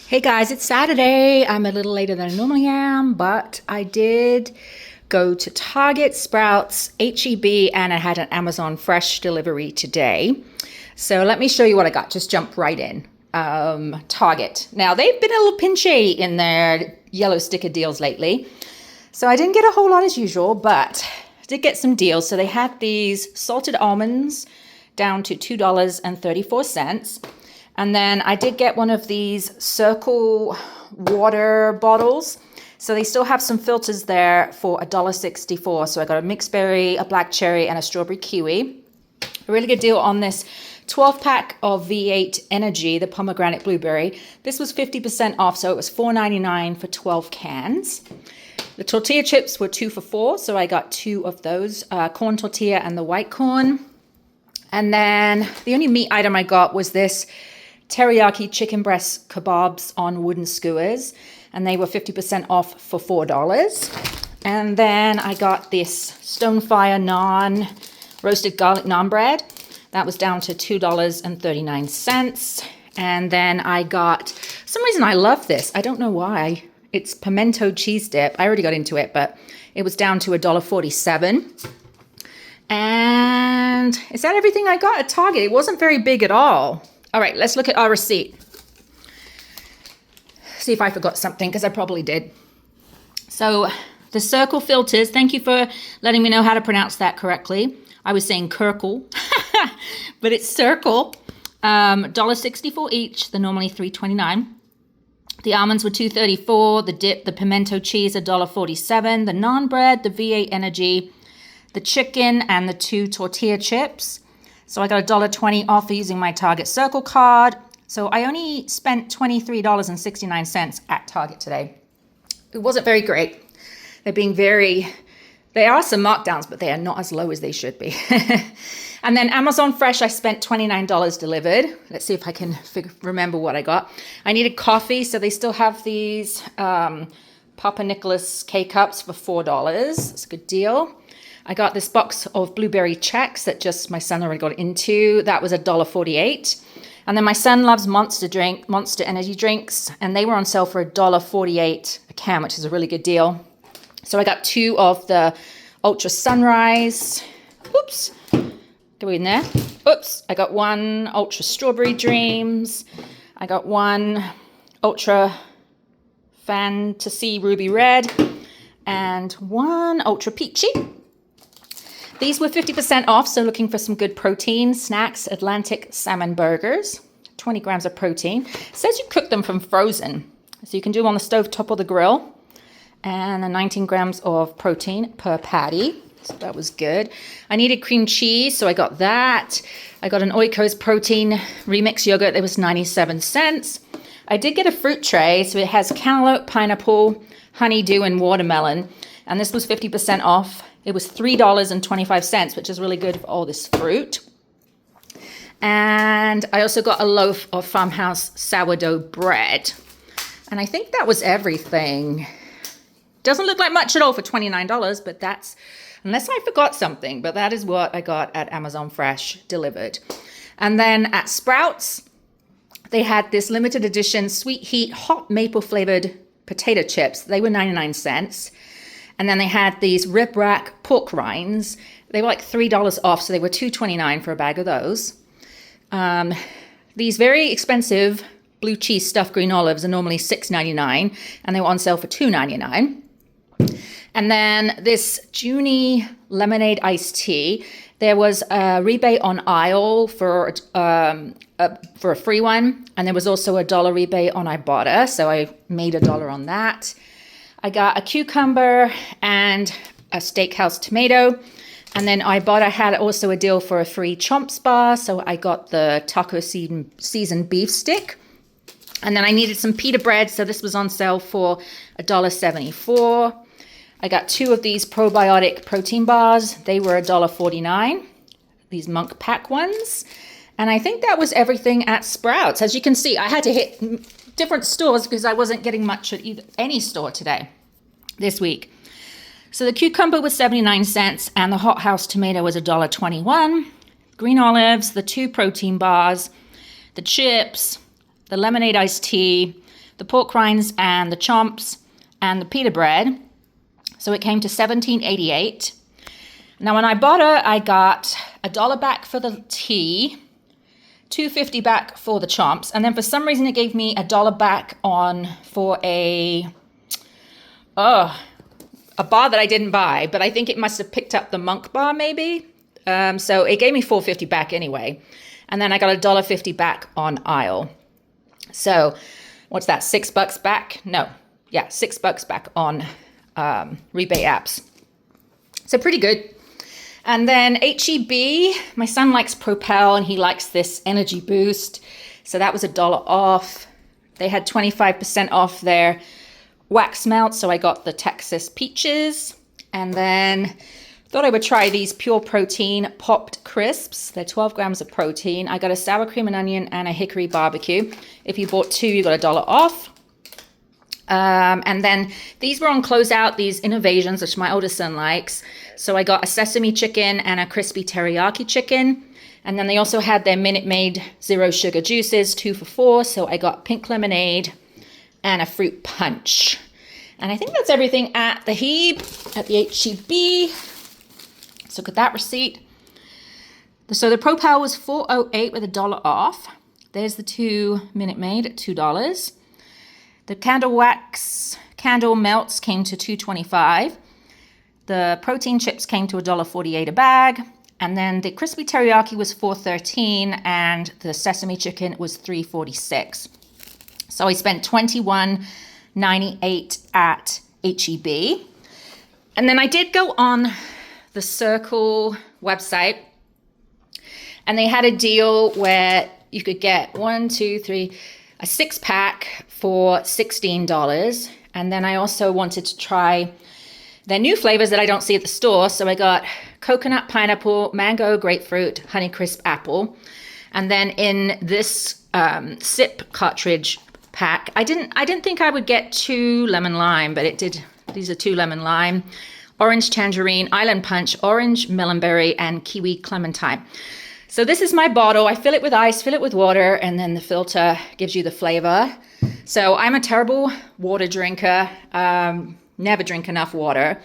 Hey guys, it's Saturday. I'm a little later than I normally am, but I did go to Target, Sprouts, HEB, and I had an Amazon Fresh delivery today. So let me show you what I got. Just jump right in. Target. Now, they've been a little pinchy in their yellow sticker deals lately. So I didn't get a whole lot as usual, but I did get some deals. So they had these salted almonds down to $2.34. And then I did get one of these Circle water bottles. So they still have some filters there for $1.64. So I got a mixed berry, a black cherry, and a strawberry kiwi. A really good deal on this 12-pack of V8 Energy, the pomegranate blueberry. This was 50% off, so it was $4.99 for 12 cans. The tortilla chips were 2 for $4, so I got 2 of those, corn tortilla and the white corn. And then the only meat item I got was this teriyaki chicken breast kebabs on wooden skewers, and they were 50% off for $4. And then I got this Stonefire naan, roasted garlic naan bread. That was down to $2.39. And then I got, for some reason I love this. I don't know why. It's pimento cheese dip. I already got into it, but it was down to $1.47. And is that everything I got at Target? It wasn't very big at all. All right, let's look at our receipt. See if I forgot something, because I probably did. So the Circle filters, thank you for letting me know how to pronounce that correctly. I was saying Kirkle, but it's Circle. $1.64 each. They're normally $3.29. The almonds were $2.34. The dip, the pimento cheese, $1.47. The naan bread, the V8 Energy, the chicken, and the 2 tortilla chips. So I got $1.20 off for using my Target Circle card. So I only spent $23.69 at Target today. It wasn't very great. There are some markdowns, but they are not as low as they should be. And then Amazon Fresh, I spent $29 delivered. Let's see if I can remember what I got. I needed coffee, so they still have these Papa Nicholas K-Cups for $4. It's a good deal. I got this box of blueberry checks that just my son already got into. That was $1.48. And then my son loves Monster energy drinks, and they were on sale for $1.48 a can, which is a really good deal. So I got 2 of the Ultra Sunrise. Oops. Go in there. Oops. I got 1 Ultra Strawberry Dreams. I got 1 Ultra Fantasy Ruby Red. And 1 Ultra Peachy. These were 50% off, so looking for some good protein. Snacks, Atlantic Salmon Burgers. 20 grams of protein. It says you cook them from frozen. So you can do them on the stove top or the grill. And 19 grams of protein per patty. So that was good. I needed cream cheese, so I got that. I got an Oikos protein remix yogurt that was 97 cents. I did get a fruit tray, so it has cantaloupe, pineapple, honeydew, and watermelon. And this was 50% off. It was $3.25, which is really good for all this fruit. And I also got a loaf of Farmhouse sourdough bread. And I think that was everything. Doesn't look like much at all for $29, but that's, unless I forgot something, but that is what I got at Amazon Fresh delivered. And then at Sprouts, they had this limited edition Sweet Heat hot maple flavored potato chips. They were 99 cents. And then they had these rib rack pork rinds. They were like $3 off, so they were $2.29 for a bag of those. These very expensive blue cheese stuffed green olives are normally $6.99, and they were on sale for $2.99. And then this Junie lemonade iced tea, there was a rebate on aisle for a free one, and there was also a $1 rebate on Ibotta, so I made $1 on that. I got a cucumber and a steakhouse tomato. And then Ibotta had also a deal for a free Chomps bar. So I got the taco seasoned beef stick. And then I needed some pita bread. So this was on sale for $1.74. I got 2 of these probiotic protein bars. They were $1.49. These Monk Pack ones. And I think that was everything at Sprouts. As you can see, I had to hit different stores because I wasn't getting much at any store this week. So the cucumber was 79 cents and the hot house tomato was $1.21. Green olives, the 2 protein bars, the chips, the lemonade iced tea, the pork rinds and the chomps and the pita bread. So it came to $17.88. Now when I bought it, I got $1 back for the tea, $2.50 back for the chomps, and then for some reason it gave me $1 back for a bar that I didn't buy, but I think it must have picked up the Monk bar maybe. So it gave me $4.50 back anyway. And then I got $1.50 back on aisle. So what's that, $6 back? No, yeah, $6 back on rebate apps. So pretty good. And then H-E-B, my son likes Propel and he likes this energy boost. So that was $1 off. They had 25% off their wax melt. So I got the Texas Peaches. And then thought I would try these Pure Protein Popped Crisps. They're 12 grams of protein. I got a sour cream and onion and a hickory barbecue. If you bought 2, you got $1 off. And then these were on closeout, these Innovations, which my oldest son likes. So I got a sesame chicken and a crispy teriyaki chicken. And then they also had their Minute Maid zero sugar juices, 2 for $4. So I got pink lemonade and a fruit punch. And I think that's everything at the H-E-B. So look at that receipt. So the Propel was $4.08 with $1 off. There's the 2 Minute Maid at $2. The candle melts came to $2.25. The protein chips came to $1.48 a bag. And then the crispy teriyaki was $4.13 and the sesame chicken was $3.46. So I spent $21.98 at H-E-B. And then I did go on the Circle website and they had a deal where you could get a 6-pack for $16. And then I also wanted to try their new flavors that I don't see at the store. So I got coconut, pineapple, mango, grapefruit, Honeycrisp apple. And then in this sip cartridge pack, I didn't think I would get 2 lemon lime, but it did. These are 2 lemon lime, orange tangerine, island punch, orange melonberry, and kiwi clementine. So this is my bottle. I fill it with ice, fill it with water, and then the filter gives you the flavor. So I'm a terrible water drinker. Never drink enough water.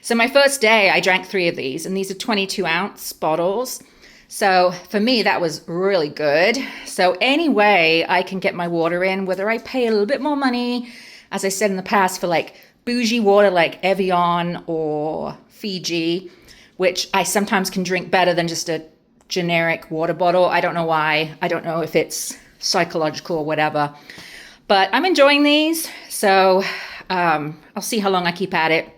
So my first day, I drank 3 of these, and these are 22-ounce bottles. So for me, that was really good. So any way I can get my water in, whether I pay a little bit more money, as I said in the past, for like bougie water like Evian or Fiji, which I sometimes can drink better than just a generic water bottle. I don't know why. I don't know if it's psychological or whatever. But I'm enjoying these. So I'll see how long I keep at it.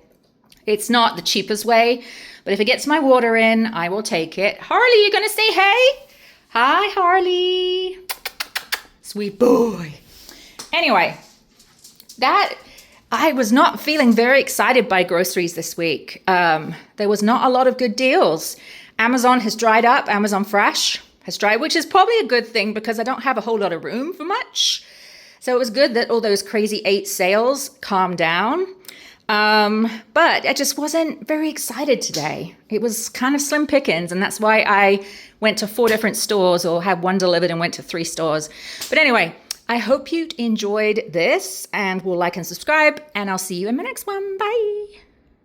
It's not the cheapest way, but if it gets my water in, I will take it. Harley, you gonna say hey? Hi, Harley. Sweet boy. Anyway, I was not feeling very excited by groceries this week. There was not a lot of good deals. Amazon has dried up. Amazon Fresh has dried, which is probably a good thing because I don't have a whole lot of room for much. So it was good that all those crazy 8 sales calmed down. But I just wasn't very excited today. It was kind of slim pickings, and that's why I went to 4 different stores or had 1 delivered and went to 3 stores. But anyway, I hope you enjoyed this and will like and subscribe, and I'll see you in my next one. Bye.